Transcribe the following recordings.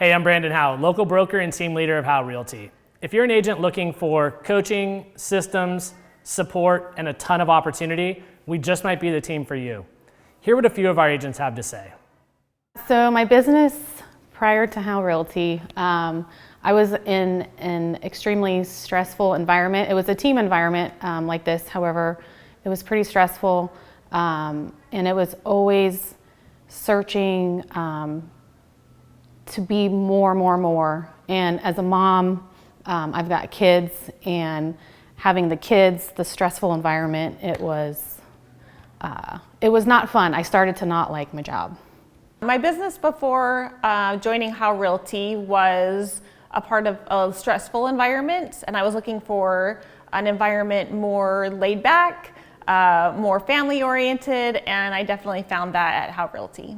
Hey, I'm Brandon Howe, local broker and team leader of Howe Realty. If you're an agent looking for coaching, systems, support, and a ton of opportunity, we just might be the team for you. Hear what a few of our agents have to say. So my business prior to Howe Realty, I was in an extremely stressful environment. It was a team environment like this, however, it was pretty stressful, and it was always searching to be more. And as a mom, I've got kids, and having the kids, the stressful environment, it was not fun. I started to not like my job. My business before joining Howe Realty was a part of a stressful environment, and I was looking for an environment more laid back, more family oriented, and I definitely found that at Howe Realty.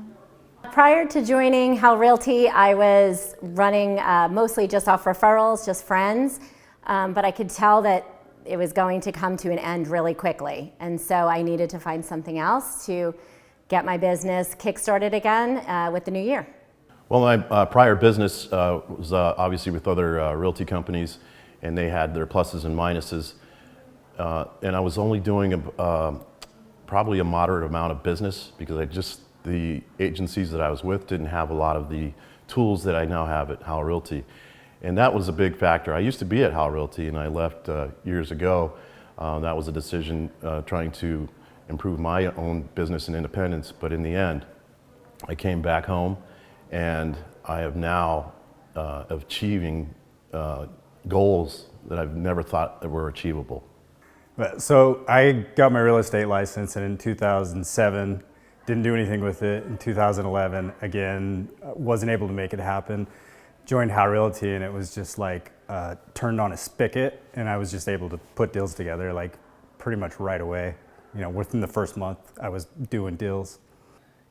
Prior to joining Howe Realty, I was running mostly just off referrals, just friends, but I could tell that it was going to come to an end really quickly, and so I needed to find something else to get my business kick-started again with the new year. Well, my prior business was obviously with other realty companies, and they had their pluses and minuses, and I was only doing probably a moderate amount of business because the agencies that I was with didn't have a lot of the tools that I now have at Howe Realty. And that was a big factor. I used to be at Howe Realty, and I left years ago. That was a decision trying to improve my own business and independence, but in the end, I came back home, and I have now achieving goals that I've never thought that were achievable. So I got my real estate license, and in 2007, didn't do anything with it. In 2011, again, wasn't able to make it happen. Joined Howe Realty, and it was just like turned on a spigot, and I was just able to put deals together like pretty much right away. You know, within the first month, I was doing deals.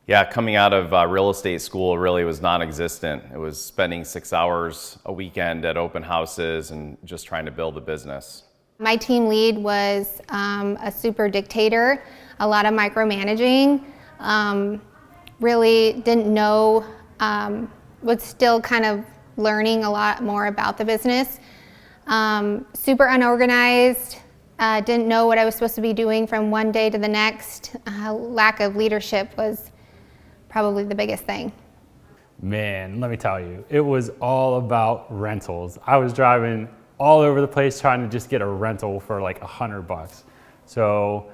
Yeah, coming out of real estate school really was non-existent. It was spending 6 hours a weekend at open houses and just trying to build a business. My team lead was a super dictator, a lot of micromanaging. Really didn't know, was still kind of learning a lot more about the business. Super unorganized, didn't know what I was supposed to be doing from one day to the next. Lack of leadership was probably the biggest thing. Man, let me tell you, it was all about rentals. I was driving all over the place trying to just get a rental for like $100. So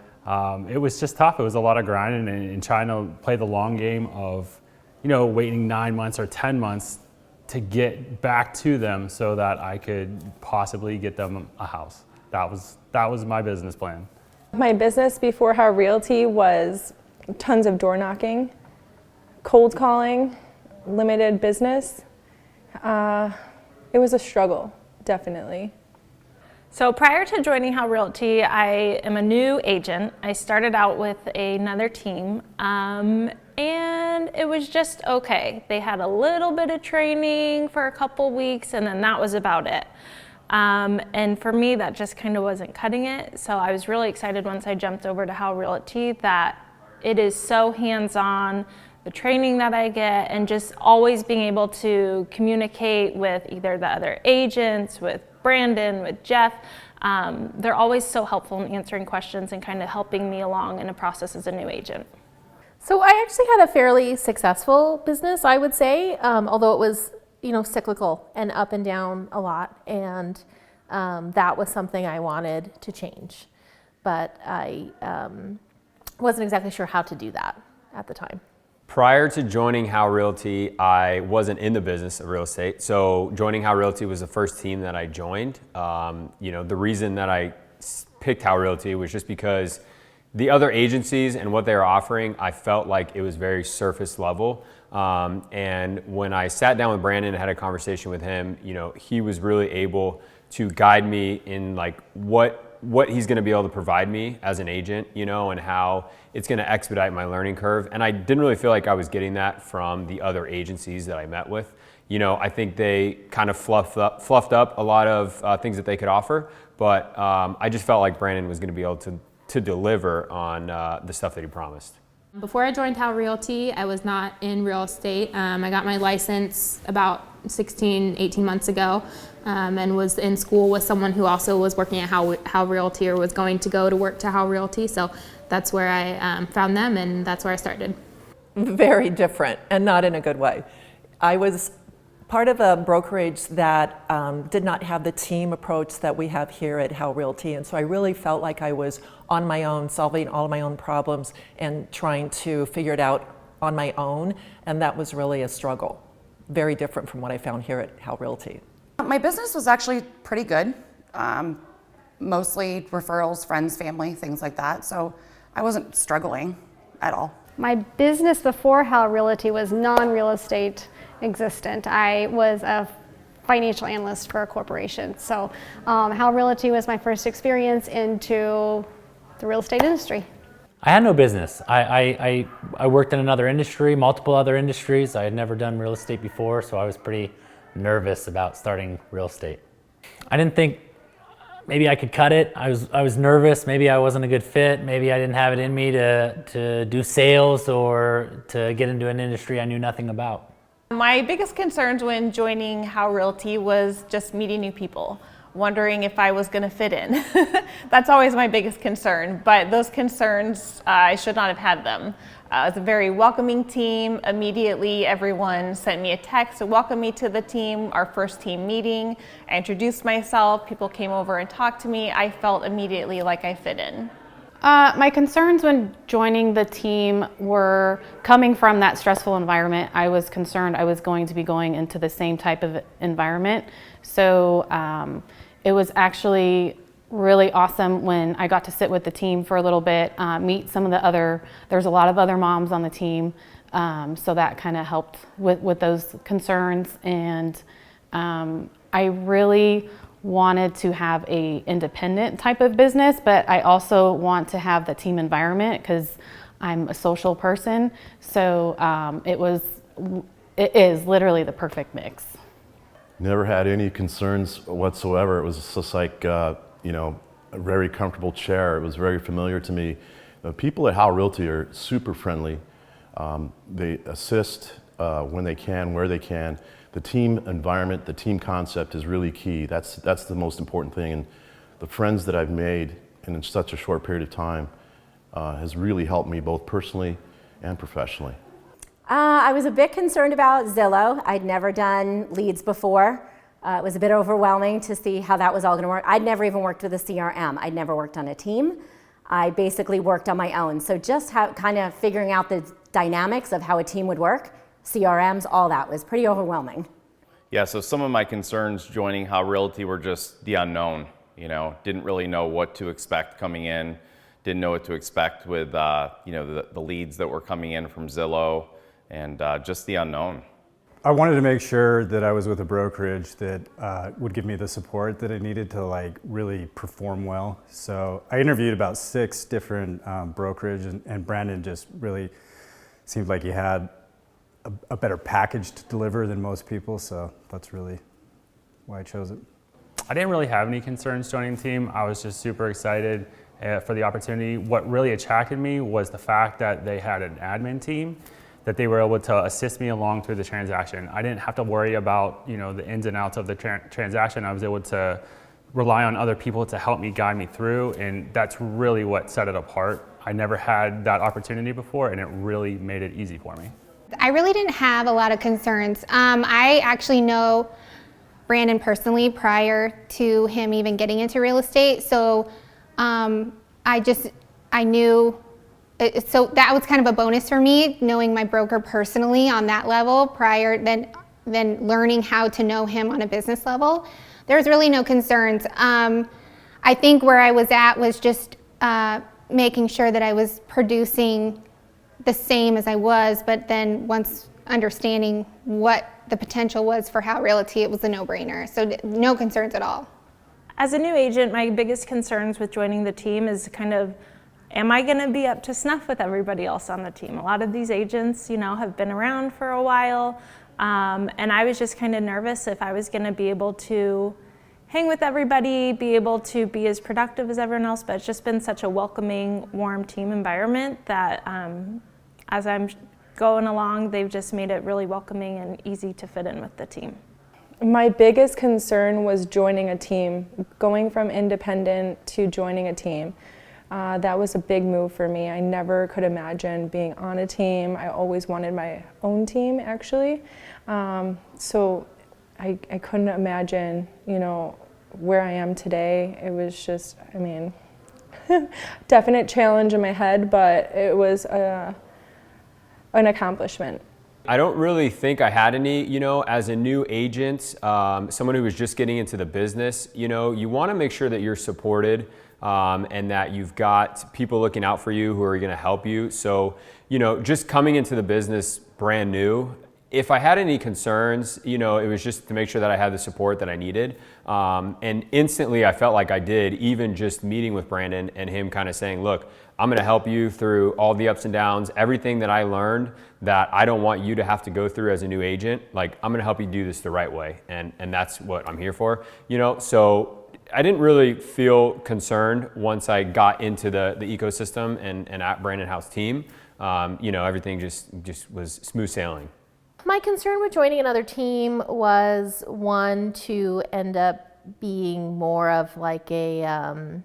it was just tough. It was a lot of grinding and trying to play the long game of, you know, waiting 9 months or 10 months to get back to them so that I could possibly get them a house. That was my business plan. My business before Howe Realty was tons of door knocking, cold calling, limited business. It was a struggle, definitely. So prior to joining Howe Realty, I am a new agent. I started out with another team, and it was just okay. They had a little bit of training for a couple weeks, and then that was about it. And for me, that just kind of wasn't cutting it. So I was really excited once I jumped over to Howe Realty that it is so hands-on, the training that I get, and just always being able to communicate with either the other agents, with Brandon, with Jeff. They're always so helpful in answering questions and kind of helping me along in a process as a new agent. So I actually had a fairly successful business, I would say, although it was, you know, cyclical and up and down a lot, and that was something I wanted to change, but I wasn't exactly sure how to do that at the time. Prior to joining Howe Realty, I wasn't in the business of real estate. So joining Howe Realty was the first team that I joined. You know, the reason that I picked Howe Realty was just because the other agencies and what they were offering, I felt like it was very surface level. And when I sat down with Brandon and had a conversation with him, you know, he was really able to guide me in like what he's going to be able to provide me as an agent, you know, and how it's going to expedite my learning curve. And I didn't really feel like I was getting that from the other agencies that I met with. You know, I think they kind of fluffed up a lot of things that they could offer, but I just felt like Brandon was going to be able to deliver on the stuff that he promised. Before I joined Howe Realty, I was not in real estate. I got my license about 16, 18 months ago, and was in school with someone who also was working at Howe Realty, or was going to go to work to Howe Realty. So that's where I found them, and that's where I started. Very different, and not in a good way. I was part of a brokerage that did not have the team approach that we have here at Howe Realty, and so I really felt like I was on my own, solving all of my own problems and trying to figure it out on my own, and that was really a struggle. Very different from what I found here at Howe Realty. My business was actually pretty good. Mostly referrals, friends, family, things like that, so I wasn't struggling at all. My business before Howe Realty was non-real estate existent. I was a financial analyst for a corporation. So Howe Realty was my first experience into the real estate industry. I had no business. I worked in another industry, multiple other industries. I had never done real estate before, so I was pretty nervous about starting real estate. I didn't think maybe I could cut it. I was nervous. Maybe I wasn't a good fit. Maybe I didn't have it in me to do sales or to get into an industry I knew nothing about. My biggest concerns when joining Howe Realty was just meeting new people, wondering if I was going to fit in. That's always my biggest concern, but those concerns, I should not have had them. It's a very welcoming team. Immediately, everyone sent me a text to welcome me to the team, our first team meeting. I introduced myself, people came over and talked to me. I felt immediately like I fit in. My concerns when joining the team were coming from that stressful environment. I was concerned I was going to be going into the same type of environment. So it was actually really awesome when I got to sit with the team for a little bit, meet some of the other, there's a lot of other moms on the team. So that kind of helped with those concerns. And I really wanted to have a independent type of business, but I also want to have the team environment because I'm a social person. So it is literally the perfect mix. Never had any concerns whatsoever. It was just like, you know, a very comfortable chair. It was very familiar to me. The people at Howe Realty are super friendly. They assist when they can, where they can. The team environment, the team concept is really key. That's the most important thing. And the friends that I've made in such a short period of time has really helped me both personally and professionally. I was a bit concerned about Zillow. I'd never done leads before. It was a bit overwhelming to see how that was all going to work. I'd never even worked with a CRM. I'd never worked on a team. I basically worked on my own. So just kind of figuring out the dynamics of how a team would work, CRMs, all that was pretty overwhelming. Yeah, so some of my concerns joining Howe Realty were just the unknown. You know, didn't really know what to expect coming in. Didn't know what to expect with you know, the leads that were coming in from Zillow, and just the unknown. I wanted to make sure that I was with a brokerage that would give me the support that I needed to like really perform well. So I interviewed about 6 different brokerage, and Brandon just really seemed like he had a better package to deliver than most people. So that's really why I chose it. I didn't really have any concerns joining the team. I was just super excited for the opportunity. What really attracted me was the fact that they had an admin team, that they were able to assist me along through the transaction. I didn't have to worry about, you know, the ins and outs of the transaction. I was able to rely on other people to help me guide me through, and that's really what set it apart. I never had that opportunity before, and it really made it easy for me. I really didn't have a lot of concerns. I actually know Brandon personally prior to him even getting into real estate, so I knew. So that was kind of a bonus for me, knowing my broker personally on that level prior than learning how to know him on a business level. There was really no concerns. I think where I was at was just making sure that I was producing the same as I was, but then once understanding what the potential was for Howe Realty, it was a no-brainer. So no concerns at all. As a new agent, my biggest concerns with joining the team is kind of, am I going to be up to snuff with everybody else on the team? A lot of these agents, you know, have been around for a while, and I was just kind of nervous if I was going to be able to hang with everybody, be able to be as productive as everyone else, but it's just been such a welcoming, warm team environment that as I'm going along, they've just made it really welcoming and easy to fit in with the team. My biggest concern was joining a team, going from independent to joining a team. That was a big move for me. I never could imagine being on a team. I always wanted my own team, actually. So I couldn't imagine, where I am today. It was just, definite challenge in my head, but it was an accomplishment. I don't really think I had any, as a new agent, someone who was just getting into the business, you want to make sure that you're supported and that you've got people looking out for you who are going to help you. So, just coming into the business brand new, if I had any concerns, it was just to make sure that I had the support that I needed. And instantly I felt like I did, even just meeting with Brandon and him kind of saying, look, I'm going to help you through all the ups and downs, everything that I learned that I don't want you to have to go through as a new agent. Like, I'm going to help you do this the right way. And that's what I'm here for, So I didn't really feel concerned once I got into the ecosystem and at Brandon Howe's team. Everything just was smooth sailing. My concern with joining another team was, one, to end up being more of like a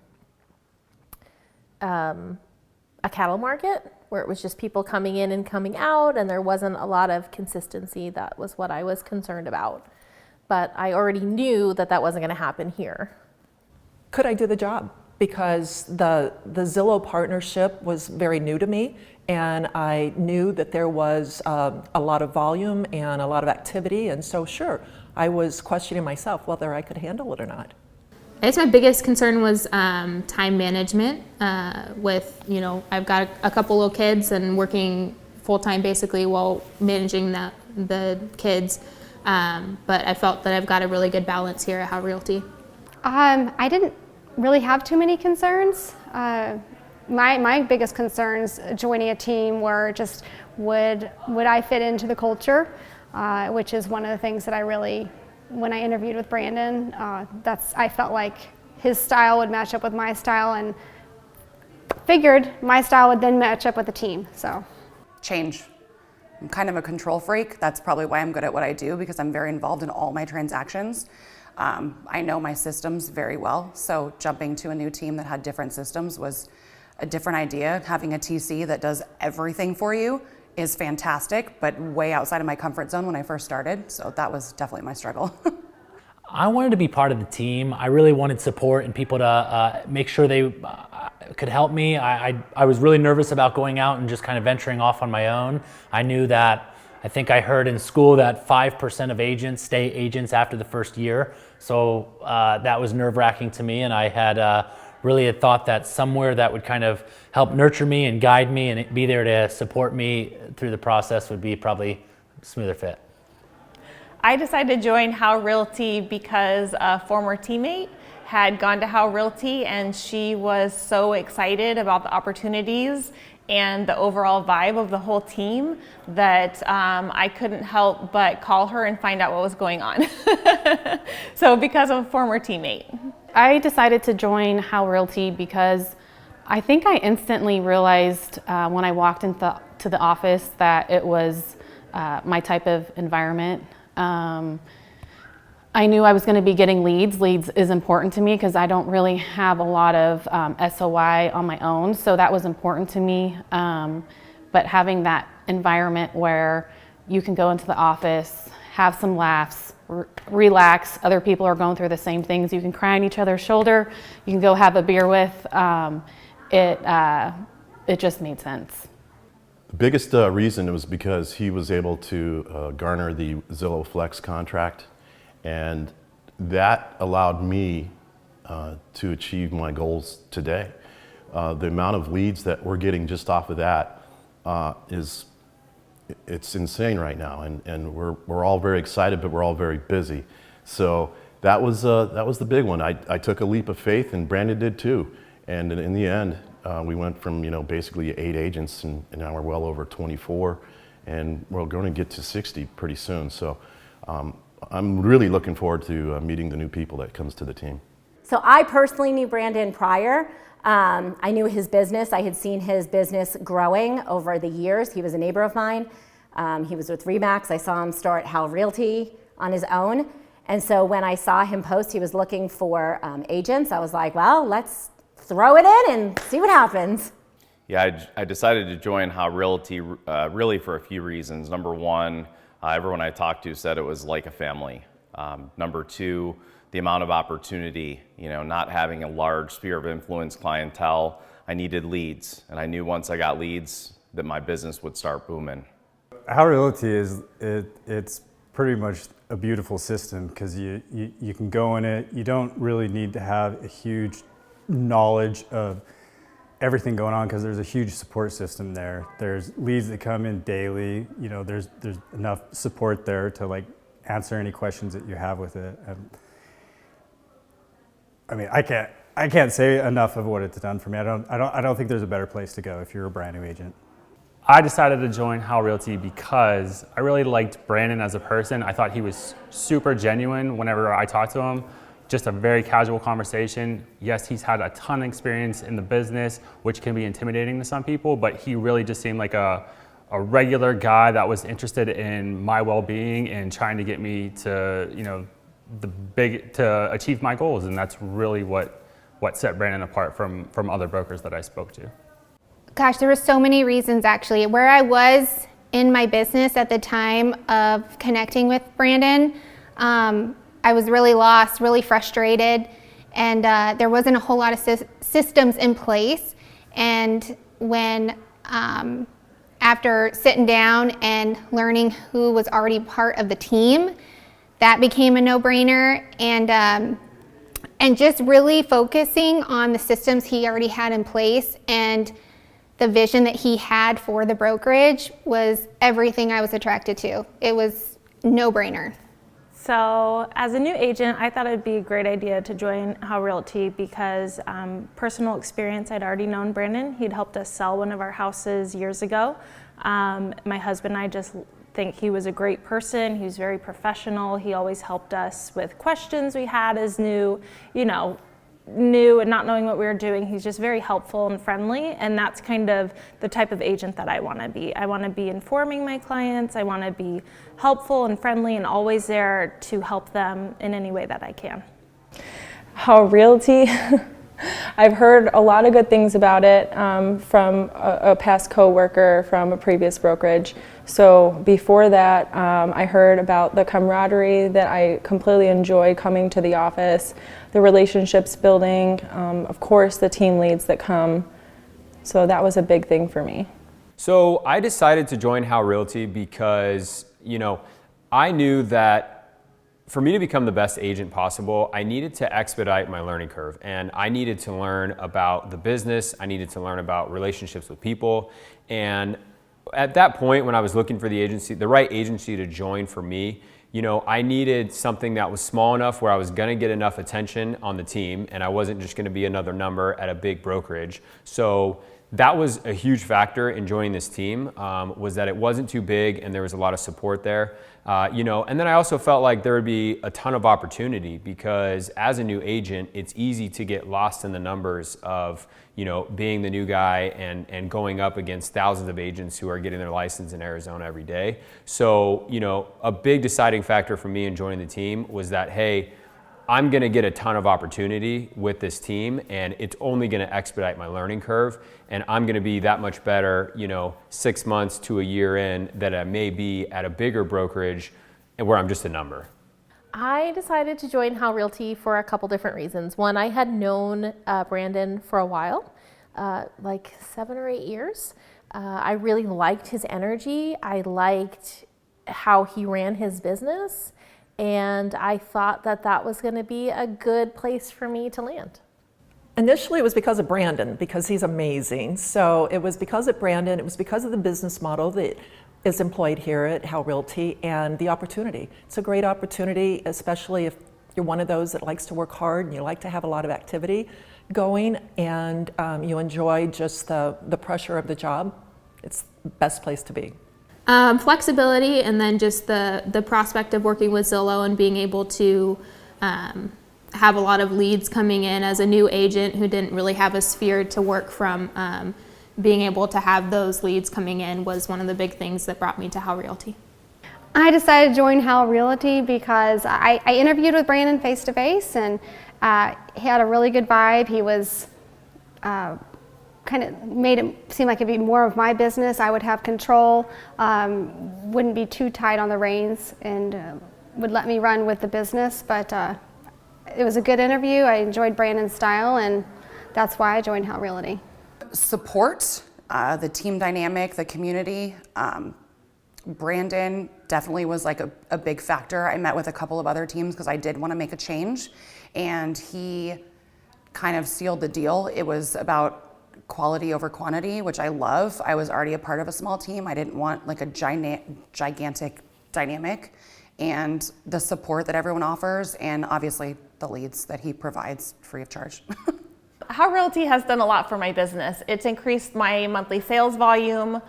cattle market, where it was just people coming in and coming out and there wasn't a lot of consistency. That was what I was concerned about. But I already knew that that wasn't going to happen here. Could I do the job? Because the Zillow partnership was very new to me, and I knew that there was a lot of volume and a lot of activity, and so sure, I was questioning myself whether I could handle it or not. I guess my biggest concern was time management with, I've got a couple little kids and working full-time basically while managing the kids, but I felt that I've got a really good balance here at Howe Realty. I didn't really have too many concerns. My biggest concerns joining a team were just would I fit into the culture, which is one of the things that I really, when I interviewed with Brandon, I felt like his style would match up with my style, and figured my style would then match up with the team. So change. I'm kind of a control freak. That's probably why I'm good at what I do, because I'm very involved in all my transactions. I know my systems very well, so jumping to a new team that had different systems was a different idea. Having a TC that does everything for you is fantastic, but way outside of my comfort zone when I first started, so that was definitely my struggle. I wanted to be part of the team. I really wanted support and people to make sure they could help me. I was really nervous about going out and just kind of venturing off on my own. I knew that, I think I heard in school that 5% of agents stay agents after the first year. So that was nerve-wracking to me, and I had really had thought that somewhere that would kind of help nurture me and guide me and be there to support me through the process would be probably a smoother fit. I decided to join Howe Realty because a former teammate had gone to Howe Realty, and she was so excited about the opportunities and the overall vibe of the whole team that I couldn't help but call her and find out what was going on. So because of a former teammate. I decided to join Howe Realty because I think I instantly realized when I walked into the office that it was my type of environment. I knew I was going to be getting leads. Leads is important to me because I don't really have a lot of SOI on my own, so that was important to me. But having that environment where you can go into the office, have some laughs, relax, other people are going through the same things, you can cry on each other's shoulder, you can go have a beer with, it just made sense. The biggest reason was because he was able to garner the Zillow Flex contract, and that allowed me to achieve my goals today. The amount of leads that we're getting just off of that it's insane right now, and we're all very excited, but we're all very busy. So that was the big one. I took a leap of faith, and Brandon did too. And in the end, we went from basically 8 agents, and now we're well over 24, and we're going to get to 60 pretty soon. So I'm really looking forward to meeting the new people that comes to the team. So I personally knew Brandon prior. I knew his business. I had seen his business growing over the years. He was a neighbor of mine. He was with RE/MAX. I saw him start Howe Realty on his own. And so when I saw him post he was looking for agents, I was like, well, let's throw it in and see what happens. Yeah, I decided to join Howe Realty really for a few reasons. Number one, everyone I talked to said it was like a family. Number two, the amount of opportunity, not having a large sphere of influence clientele. I needed leads, and I knew once I got leads that my business would start booming. Howe Realty it's pretty much a beautiful system because you can go in it. You don't really need to have a huge knowledge of everything going on because there's a huge support system there. There's leads that come in daily. There's enough support there to like answer any questions that you have with it. I mean, I can't say enough of what it's done for me. I don't think there's a better place to go if you're a brand new agent. I decided to join Howe Realty because I really liked Brandon as a person. I thought he was super genuine whenever I talked to him. Just a very casual conversation. Yes, he's had a ton of experience in the business, which can be intimidating to some people, but he really just seemed like a regular guy that was interested in my well-being and trying to get me to, to achieve my goals. And that's really what set Brandon apart from other brokers that I spoke to. Gosh, there were so many reasons actually. Where I was in my business at the time of connecting with Brandon, I was really lost, really frustrated, and there wasn't a whole lot of systems in place. And when, after sitting down and learning who was already part of the team, that became a no-brainer. And just really focusing on the systems he already had in place and the vision that he had for the brokerage was everything I was attracted to. It was no-brainer. So as a new agent, I thought it'd be a great idea to join Howe Realty because personal experience, I'd already known Brandon. He'd helped us sell one of our houses years ago. My husband and I just think he was a great person. He was very professional. He always helped us with questions we had as new and not knowing what we were doing. He's just very helpful and friendly, and that's kind of the type of agent that I want to be. I want to be informing my clients. I want to be helpful and friendly and always there to help them in any way that I can. Howe Realty, I've heard a lot of good things about it from a past coworker from a previous brokerage. So before that, I heard about the camaraderie that I completely enjoy coming to the office, the relationships building, of course the team leads that come. So that was a big thing for me. So I decided to join Howe Realty because, I knew that for me to become the best agent possible, I needed to expedite my learning curve, and I needed to learn about the business. I needed to learn about relationships with people. And at that point, when I was looking for the right agency to join for me, I needed something that was small enough where I was going to get enough attention on the team, and I wasn't just going to be another number at a big brokerage. So that was a huge factor in joining this team, was that it wasn't too big and there was a lot of support there. And then I also felt like there would be a ton of opportunity because as a new agent, it's easy to get lost in the numbers of, being the new guy and going up against thousands of agents who are getting their license in Arizona every day. So, a big deciding factor for me in joining the team was that, hey, I'm going to get a ton of opportunity with this team, and it's only going to expedite my learning curve, and I'm going to be that much better, 6 months to a year in than I may be at a bigger brokerage where I'm just a number. I decided to join Howe Realty for a couple different reasons. One, I had known Brandon for a while, like 7 or 8 years. I really liked his energy. I liked how he ran his business. And I thought that was going to be a good place for me to land. Initially, it was because of Brandon, because he's amazing. So it was because of Brandon, it was because of the business model that is employed here at Howe Realty and the opportunity. It's a great opportunity, especially if you're one of those that likes to work hard and you like to have a lot of activity going and you enjoy just the pressure of the job. It's the best place to be. Flexibility, and then just the prospect of working with Zillow and being able to have a lot of leads coming in as a new agent who didn't really have a sphere to work from. Being able to have those leads coming in was one of the big things that brought me to Howe Realty. I decided to join Howe Realty because I interviewed with Brandon face to face, and he had a really good vibe. He was kind of made it seem like it'd be more of my business. I would have control, wouldn't be too tight on the reins, and would let me run with the business. But it was a good interview. I enjoyed Brandon's style, and that's why I joined Howe Realty. Support, the team dynamic, the community. Brandon definitely was like a big factor. I met with a couple of other teams because I did want to make a change, and he kind of sealed the deal. It was about quality over quantity, which I love. I was already a part of a small team. I didn't want like a gigantic dynamic, and the support that everyone offers, and obviously the leads that he provides free of charge. Howe Realty has done a lot for my business. It's increased my monthly sales volume,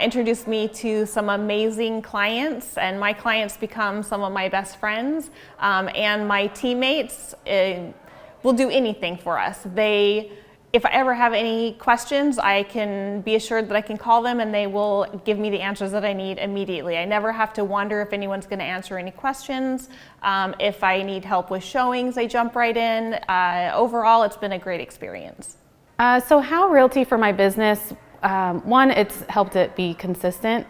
introduced me to some amazing clients, and my clients become some of my best friends, and my teammates will do anything for us. If I ever have any questions, I can be assured that I can call them and they will give me the answers that I need immediately. I never have to wonder if anyone's going to answer any questions. If I need help with showings, they jump right in. Overall, it's been a great experience. So Howe Realty for my business, one, it's helped it be consistent,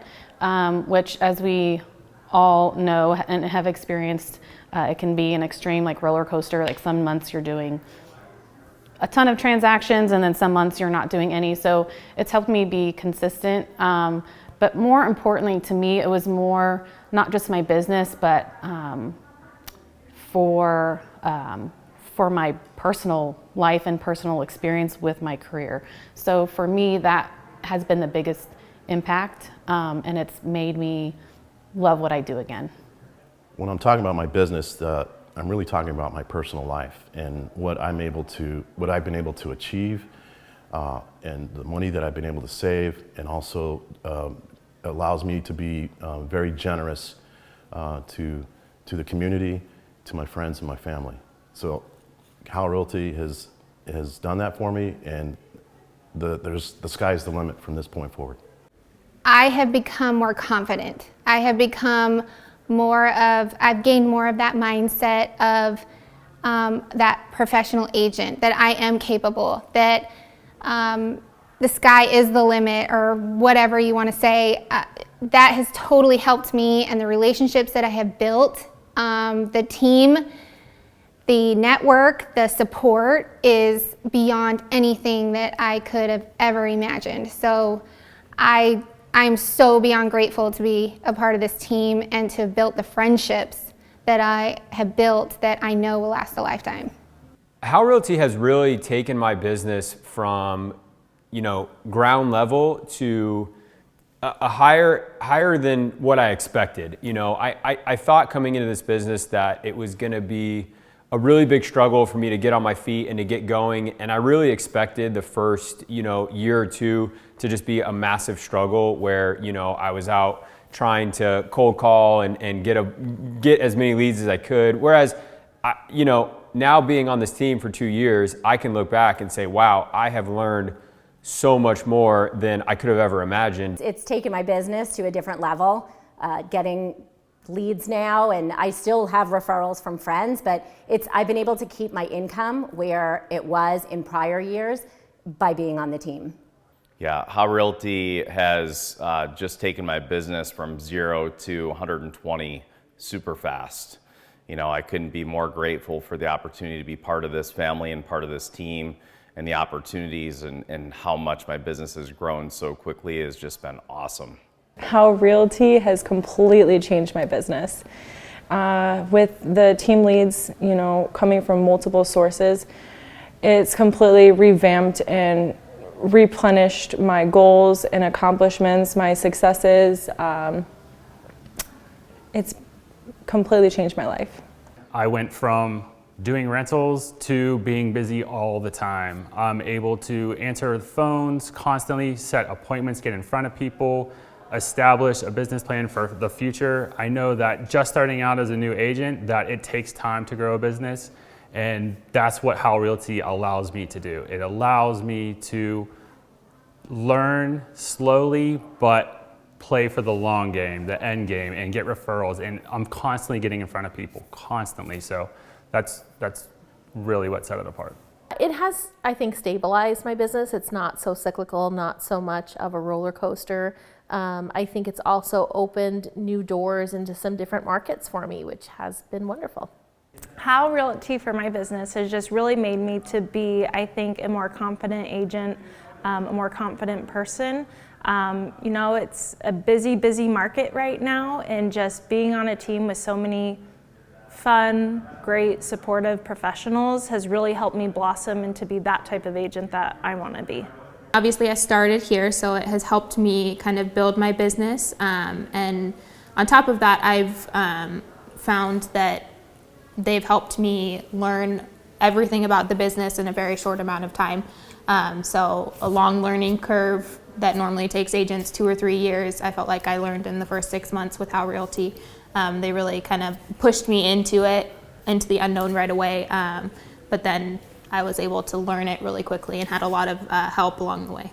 which as we all know and have experienced, it can be an extreme like roller coaster. Like some months you're doing a ton of transactions and then some months you're not doing any. So it's helped me be consistent. But more importantly to me, it was more not just my business, but for my personal life and personal experience with my career. So for me, that has been the biggest impact, and it's made me love what I do again. When I'm talking about my business, I'm really talking about my personal life and what I've been able to achieve, and the money that I've been able to save, and also allows me to be very generous to the community, to my friends and my family. So Howe Realty has done that for me, and the sky's the limit from this point forward. I have become more confident. I have become I've gained more of that mindset of that professional agent, that I am capable, that the sky is the limit, or whatever you want to say. That has totally helped me, and the relationships that I have built, the team, the network, the support is beyond anything that I could have ever imagined. So I'm so beyond grateful to be a part of this team and to have built the friendships that I have built that I know will last a lifetime. Howe Realty has really taken my business from, ground level to a higher than what I expected. I thought coming into this business that it was going to be a really big struggle for me to get on my feet and to get going, and I really expected the first year or two to just be a massive struggle where I was out trying to cold call and get as many leads as I could. Whereas now being on this team for 2 years, I can look back and say, wow, I have learned so much more than I could have ever imagined. It's taken my business to a different level, getting leads now, and I still have referrals from friends, but I've been able to keep my income where it was in prior years by being on the team. Yeah, Howe Realty has just taken my business from 0 to 120 super fast. I couldn't be more grateful for the opportunity to be part of this family and part of this team, and the opportunities and how much my business has grown so quickly has just been awesome. Howe Realty has completely changed my business. With the team leads, coming from multiple sources, it's completely revamped and replenished my goals and accomplishments, my successes. It's completely changed my life. I went from doing rentals to being busy all the time. I'm able to answer the phones constantly, set appointments, get in front of people, establish a business plan for the future. I know that just starting out as a new agent, that it takes time to grow a business, and that's what Howe Realty allows me to do. It allows me to learn slowly, but play for the long game, the end game, and get referrals. And I'm constantly getting in front of people, constantly. So that's really what set it apart. It has, I think, stabilized my business. It's not so cyclical, not so much of a roller coaster. I think it's also opened new doors into some different markets for me, which has been wonderful. Howe Realty for my business has just really made me to be, I think, a more confident agent, a more confident person. You know, it's a busy market right now, and just being on a team with so many fun, great, supportive professionals has really helped me blossom into be that type of agent that I want to be. Obviously I started here, so it has helped me kind of build my business. And on top of that, I've found that they've helped me learn everything about the business in a very short amount of time. So a long learning curve that normally takes agents 2 or 3 years, I felt like I learned in the first 6 months with Howe Realty. They really kind of pushed me into the unknown right away. But then I was able to learn it really quickly and had a lot of help along the way.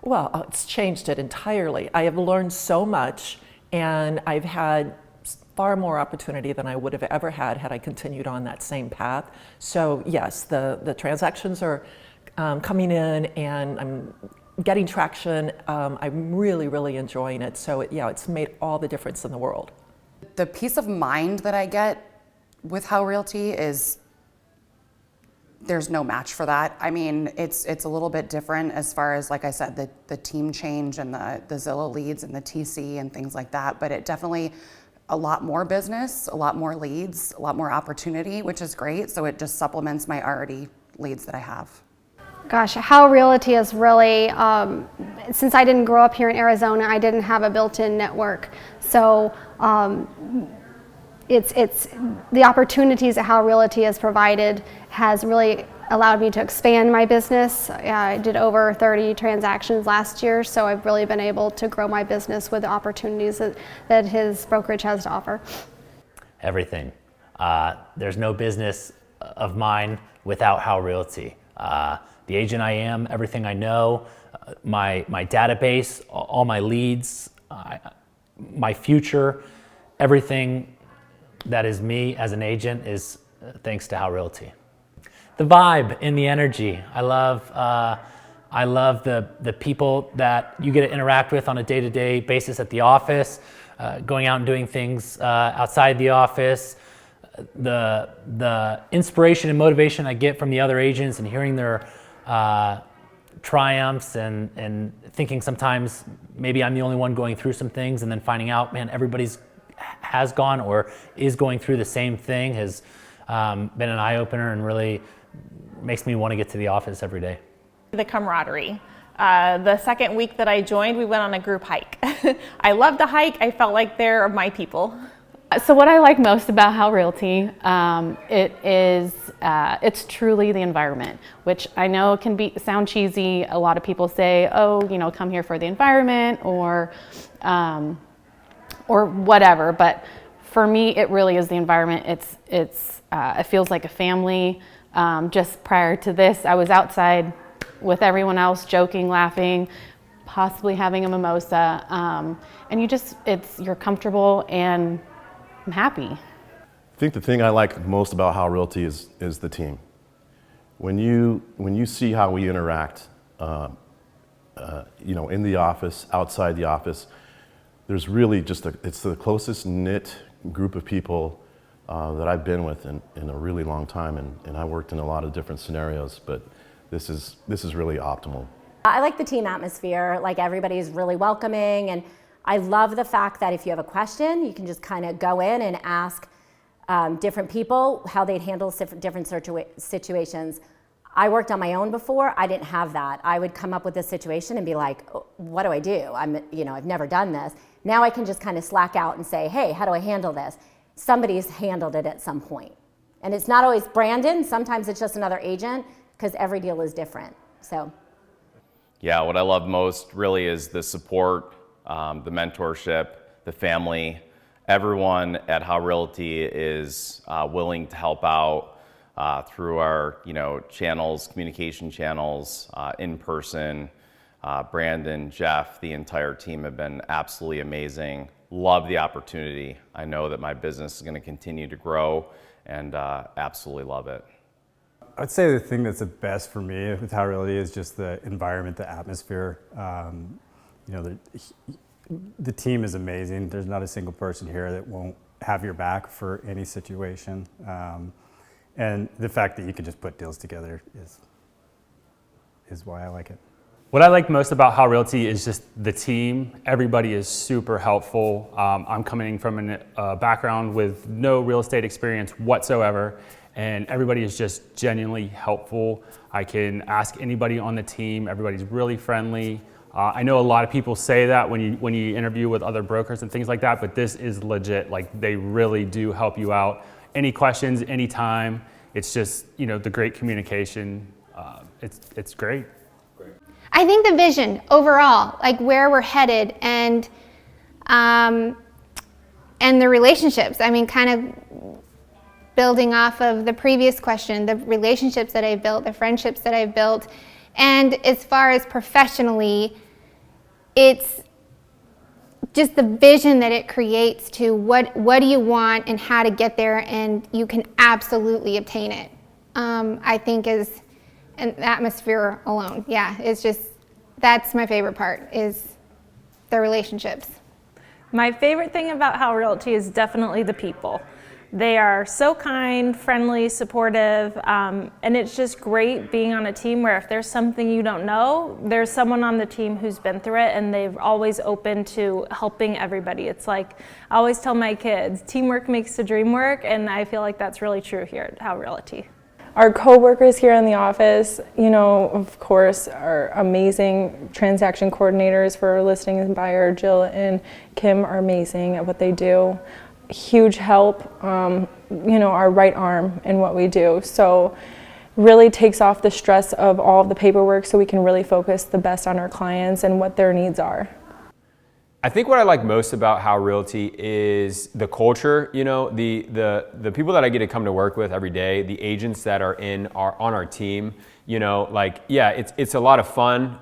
Well, it's changed it entirely. I have learned so much, and I've had far more opportunity than I would have ever had I continued on that same path. So yes, the transactions are coming in, and I'm getting traction. I'm really enjoying it. So it's made all the difference in the world. The peace of mind that I get with Howe Realty is, there's no match for that. I mean, it's a little bit different as far as, like I said, the team change and the Zillow leads and the TC and things like that, but it definitely, a lot more business, a lot more leads, a lot more opportunity, which is great. So it just supplements my already leads that I have. Gosh, Howe Realty is really, since I didn't grow up here in Arizona, I didn't have a built-in network. So it's the opportunities that Howe Realty has provided has really allowed me to expand my business. I did over 30 transactions last year, so I've really been able to grow my business with the opportunities that his brokerage has to offer. Everything. There's no business of mine without Howe Realty. The agent I am, everything I know, my database, all my leads, my future, everything that is me as an agent is thanks to Howe Realty. The vibe and the energy. I love the people that you get to interact with on a day-to-day basis at the office, going out and doing things outside the office. The inspiration and motivation I get from the other agents and hearing their triumphs and thinking sometimes maybe I'm the only one going through some things, and then finding out, man, everybody's has gone or is going through the same thing has been an eye-opener and really makes me want to get to the office every day. The camaraderie. The second week that I joined, we went on a group hike. I loved the hike. I felt like they're my people. So what I like most about Howe Realty, it's truly the environment, which I know can sound cheesy. A lot of people say, oh, you know, come here for the environment or whatever. But for me, it really is the environment. It feels like a family. Just prior to this, I was outside with everyone else, joking, laughing, possibly having a mimosa, and you're comfortable and I'm happy. I think the thing I like most about Howe Realty is the team. When you see how we interact, in the office, outside the office, there's really it's the closest knit group of people that I've been with in a really long time, and I worked in a lot of different scenarios, but this is really optimal. I like the team atmosphere, like everybody's really welcoming, and I love the fact that if you have a question, you can just kind of go in and ask different people how they'd handle different situations. I worked on my own before. I didn't have that. I would come up with a situation and be like, oh, what do I do? I've never done this. Now I can just kind of slack out and say, hey, how do I handle this? Somebody's handled it at some point. And it's not always Brandon. Sometimes it's just another agent because every deal is different. So. Yeah, what I love most really is the support, the mentorship, the family. Everyone at Howe Realty is willing to help out through our, channels, communication channels, in person. Brandon, Jeff, the entire team have been absolutely amazing. Love the opportunity. I know that my business is going to continue to grow, and absolutely love it. I'd say the thing that's the best for me with Howe Realty is just the environment, the atmosphere. You know, the team is amazing. There's not a single person here that won't have your back for any situation. And the fact that you can just put deals together is why I like it. What I like most about Howe Realty is just the team. Everybody is super helpful. I'm coming from a background with no real estate experience whatsoever, and everybody is just genuinely helpful. I can ask anybody on the team. Everybody's really friendly. I know a lot of people say that when you interview with other brokers and things like that, but this is legit. Like, they really do help you out. Any questions, anytime. It's just, you know, the great communication. It's great. I think the vision overall, like where we're headed, and the relationships. I mean, kind of building off of the previous question, the relationships that I've built, the friendships that I've built, and as far as professionally, it's just the vision that it creates to what do you want and how to get there, and you can absolutely obtain it. I think is. And the atmosphere alone, yeah, it's just, that's my favorite part, is the relationships. My favorite thing about Howe Realty is definitely the people. They are so kind, friendly, supportive, and it's just great being on a team where if there's something you don't know, there's someone on the team who's been through it, and they're always open to helping everybody. It's like, I always tell my kids, teamwork makes the dream work, and I feel like that's really true here at Howe Realty. Our co-workers here in the office, you know, of course, are amazing transaction coordinators for listing and buyer. Jill and Kim are amazing at what they do. Huge help, you know, our right arm in what we do. So really takes off the stress of all of the paperwork, so we can really focus the best on our clients and what their needs are. I think what I like most about Howe Realty is the culture. You know, the people that I get to come to work with every day, the agents that are on our team. You know, like, yeah, it's a lot of fun.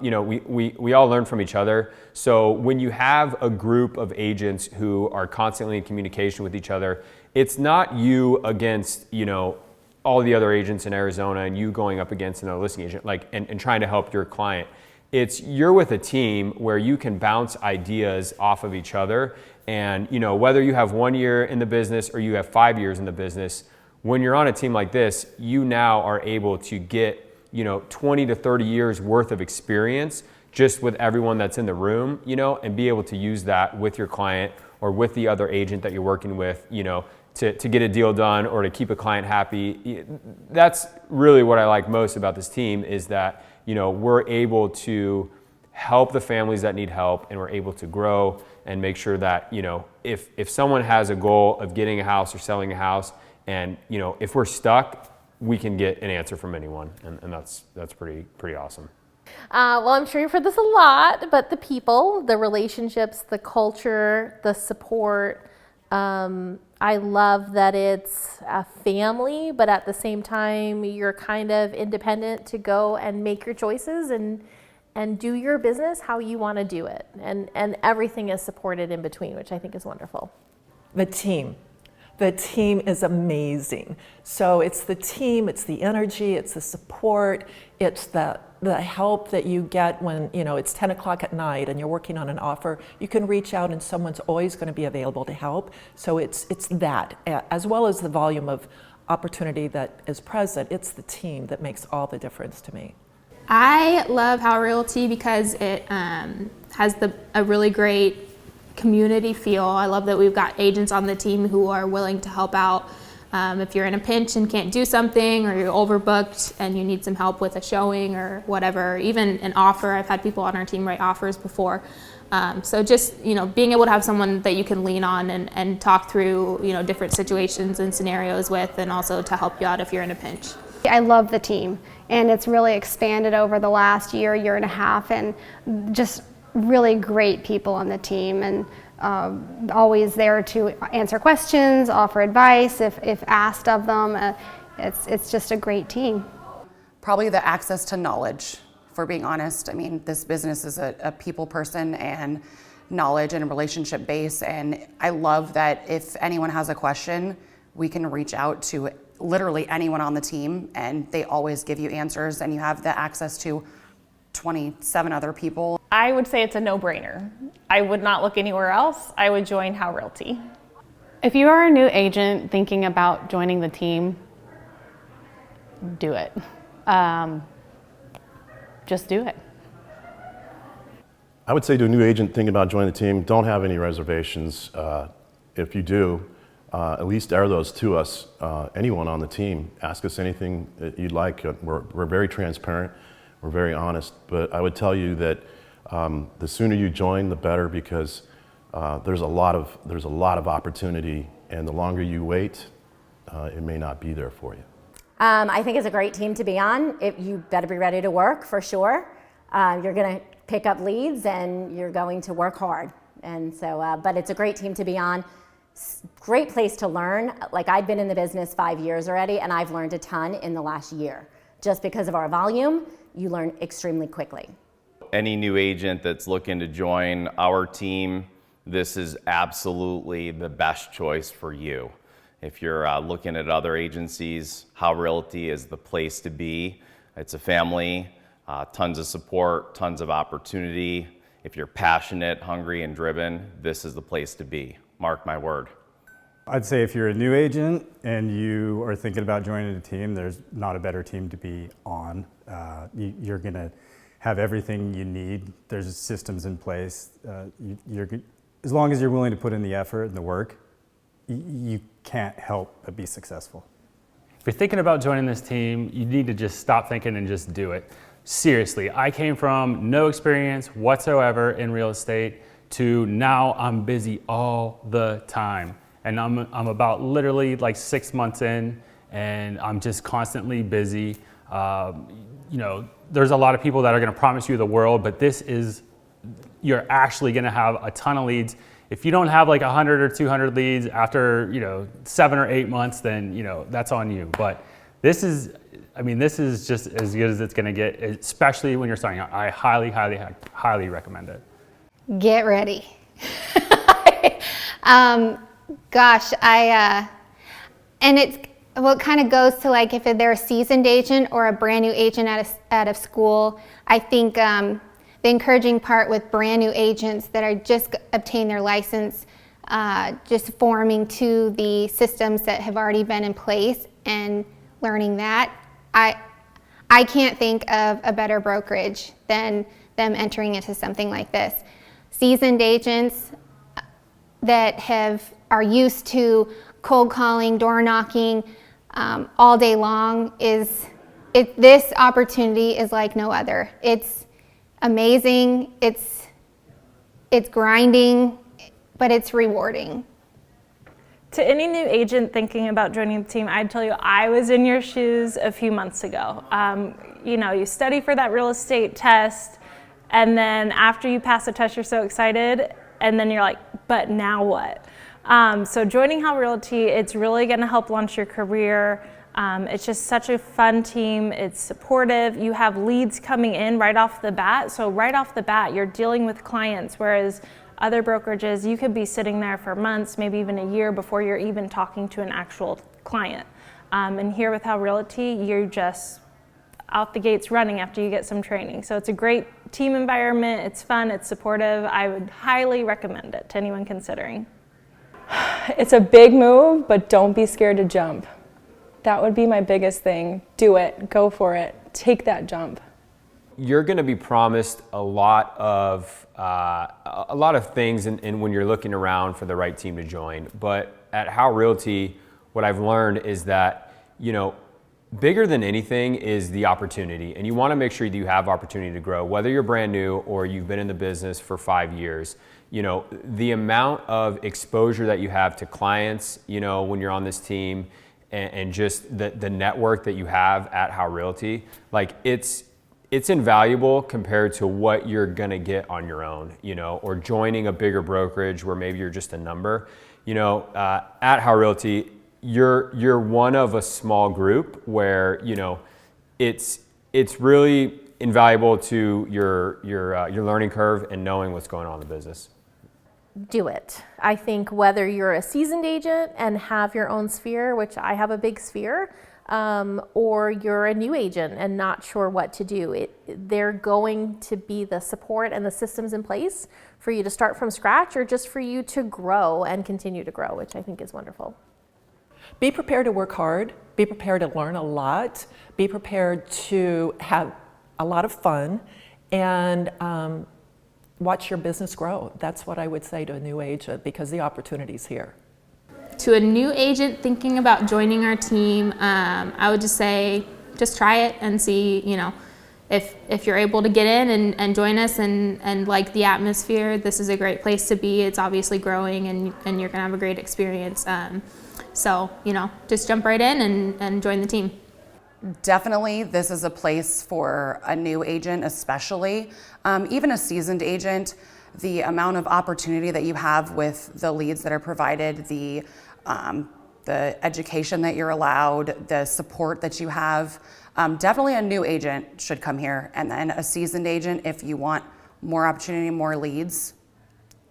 You know, we all learn from each other. So when you have a group of agents who are constantly in communication with each other, it's not you against, you know, all the other agents in Arizona and you going up against another listing agent, like, and trying to help your client. It's you're with a team where you can bounce ideas off of each other, and you know, whether you have 1 year in the business or you have 5 years in the business, when you're on a team like this, you now are able to get, you know, 20 to 30 years worth of experience just with everyone that's in the room, you know, and be able to use that with your client or with the other agent that you're working with, you know, to get a deal done or to keep a client happy. That's really what I like most about this team, is that, you know, we're able to help the families that need help, and we're able to grow and make sure that, you know, if someone has a goal of getting a house or selling a house, and, you know, if we're stuck, we can get an answer from anyone, and that's pretty awesome. Well, I'm sure you've heard this a lot, but the people, the relationships, the culture, the support, I love that it's a family, but at the same time, you're kind of independent to go and make your choices and do your business how you want to do it. And everything is supported in between, which I think is wonderful. The team. The team is amazing. So it's the team, it's the energy, it's the support, it's the help that you get when, you know, it's 10 o'clock at night and you're working on an offer. You can reach out and someone's always going to be available to help. So it's that, as well as the volume of opportunity that is present. It's the team that makes all the difference to me. I love Howe Realty because it has a really great community feel. I love that we've got agents on the team who are willing to help out. If you're in a pinch and can't do something, or you're overbooked and you need some help with a showing or whatever, even an offer. I've had people on our team write offers before. So just, you know, being able to have someone that you can lean on and talk through, you know, different situations and scenarios with, and also to help you out if you're in a pinch. I love the team, and it's really expanded over the last year and a half, and just really great people on the team, and always there to answer questions, offer advice if asked of them. It's just a great team. Probably the access to knowledge. for being honest. I mean, this business is a people person and knowledge and relationship base. And I love that if anyone has a question, we can reach out to literally anyone on the team and they always give you answers, and you have the access to 27 other people. I would say it's a no-brainer. I would not look anywhere else. I would join Howe Realty. If you are a new agent thinking about joining the team, do it. Just do it. I would say to a new agent thinking about joining the team, don't have any reservations. If you do, at least air those to us. Anyone on the team, ask us anything that you'd like. We're very transparent, we're very honest, but I would tell you that the sooner you join, the better, because there's a lot of opportunity, and the longer you wait, it may not be there for you. I think it's a great team to be on. You better be ready to work for sure. You're going to pick up leads and you're going to work hard. And so, but it's a great team to be on. Great place to learn. Like, I've been in the business 5 years already, and I've learned a ton in the last year. Just because of our volume, you learn extremely quickly. Any new agent that's looking to join our team, this is absolutely the best choice for you. If you're looking at other agencies, Howe Realty is the place to be. It's a family, tons of support, tons of opportunity. If you're passionate, hungry, and driven, this is the place to be. Mark my word. I'd say if you're a new agent and you are thinking about joining a team, there's not a better team to be on. You're going to have everything you need. There's systems in place. As long as you're willing to put in the effort and the work, you can't help but be successful. If you're thinking about joining this team, you need to just stop thinking and just do it. Seriously, I came from no experience whatsoever in real estate to now I'm busy all the time. And I'm about literally like 6 months in, and I'm just constantly busy. You know, there's a lot of people that are gonna promise you the world, but you're actually gonna have a ton of leads. If you don't have like 100 or 200 leads after 7 or 8 months, then that's on you. But this is just as good as it's gonna get, especially when you're starting out. I highly, highly, highly recommend it. Get ready. Gosh, and it kind of goes to like if they're a seasoned agent or a brand new agent out of school. I think the encouraging part with brand new agents that are just obtained their license, just forming to the systems that have already been in place and learning that. I can't think of a better brokerage than them entering into something like this. Seasoned agents that are used to cold calling, door knocking all day long, this opportunity is like no other. It's amazing, it's grinding, but it's rewarding. To any new agent thinking about joining the team, I'd tell you I was in your shoes a few months ago. You study for that real estate test, and then after you pass the test, you're so excited, and then you're like, but now what? So joining Howe Realty, it's really gonna help launch your career. It's just such a fun team. It's supportive. You have leads coming in right off the bat. So right off the bat, you're dealing with clients, whereas other brokerages, you could be sitting there for months, maybe even a year before you're even talking to an actual client. And here with Howe Realty, you're just out the gates running after you get some training. So it's a great team environment. It's fun. It's supportive. I would highly recommend it to anyone considering. It's a big move, but don't be scared to jump. That would be my biggest thing. Do it. Go for it. Take that jump. You're going to be promised a lot of things and when you're looking around for the right team to join. But at Howe Realty, what I've learned is that, bigger than anything is the opportunity. And you want to make sure that you have opportunity to grow, whether you're brand new or you've been in the business for 5 years. The amount of exposure that you have to clients, when you're on this team, and just the network that you have at Howe Realty, like it's invaluable compared to what you're gonna get on your own, or joining a bigger brokerage where maybe you're just a number. At Howe Realty, you're one of a small group where it's really invaluable to your learning curve and knowing what's going on in the business. Do it. I think whether you're a seasoned agent and have your own sphere, which I have a big sphere, or you're a new agent and not sure what to do, they're going to be the support and the systems in place for you to start from scratch or just for you to grow and continue to grow, which I think is wonderful. Be prepared to work hard, be prepared to learn a lot, be prepared to have a lot of fun, and watch your business grow. That's what I would say to a new agent, because the opportunity's here. To a new agent thinking about joining our team, I would just say, just try it and see, if you're able to get in and join us and like the atmosphere, this is a great place to be. It's obviously growing and you're gonna have a great experience. So, just jump right in and join the team. Definitely, this is a place for a new agent, especially. Even a seasoned agent, the amount of opportunity that you have with the leads that are provided, the education that you're allowed, the support that you have. Definitely a new agent should come here. And then a seasoned agent, if you want more opportunity, more leads,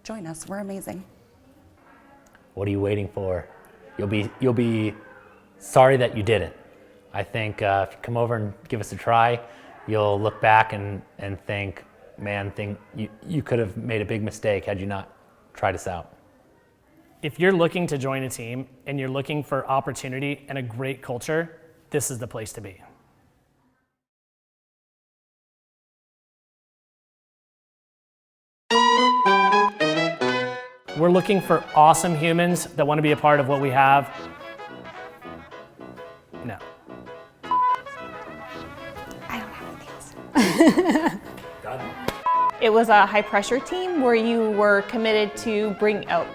join us. We're amazing. What are you waiting for? You'll be sorry that you didn't. I think if you come over and give us a try, you'll look back and think, man, you could have made a big mistake had you not tried us out. If you're looking to join a team and you're looking for opportunity and a great culture, this is the place to be. We're looking for awesome humans that want to be a part of what we have. No. I don't have anything else. It was a high pressure team where you were committed to bring, I'll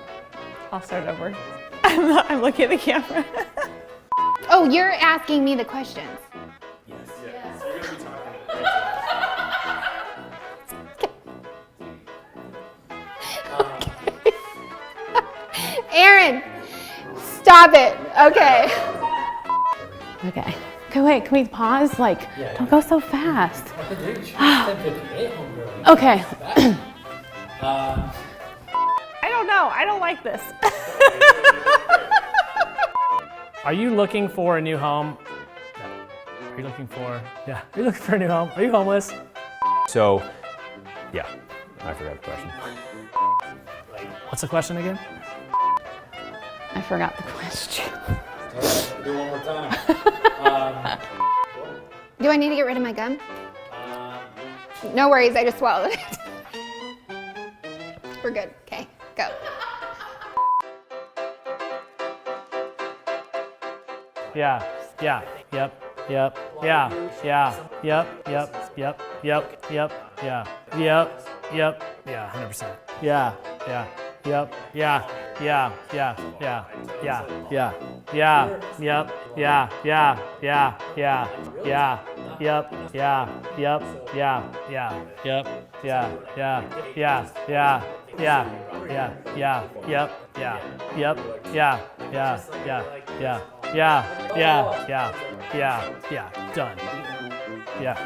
start over. I'm looking at the camera. Oh, you're asking me the questions. Yes. Aaron, stop it. Okay. Okay. Okay, wait, can we pause? Don't go so fast. Okay. I don't know. I don't like this. Are you looking for a new home? No. Are you looking for a new home? Are you homeless? So, yeah, I forgot the question. What's the question again? I forgot the question. Do one more time. Do I need to get rid of my gum? No worries, I just swallowed it. We're good. Okay, go. Yeah. Yeah. Yep. Yeah. Yeah. Yep. Yeah. Yep. Yeah. 100%. Yeah. Yep. Yeah. Yep. Done. Yeah.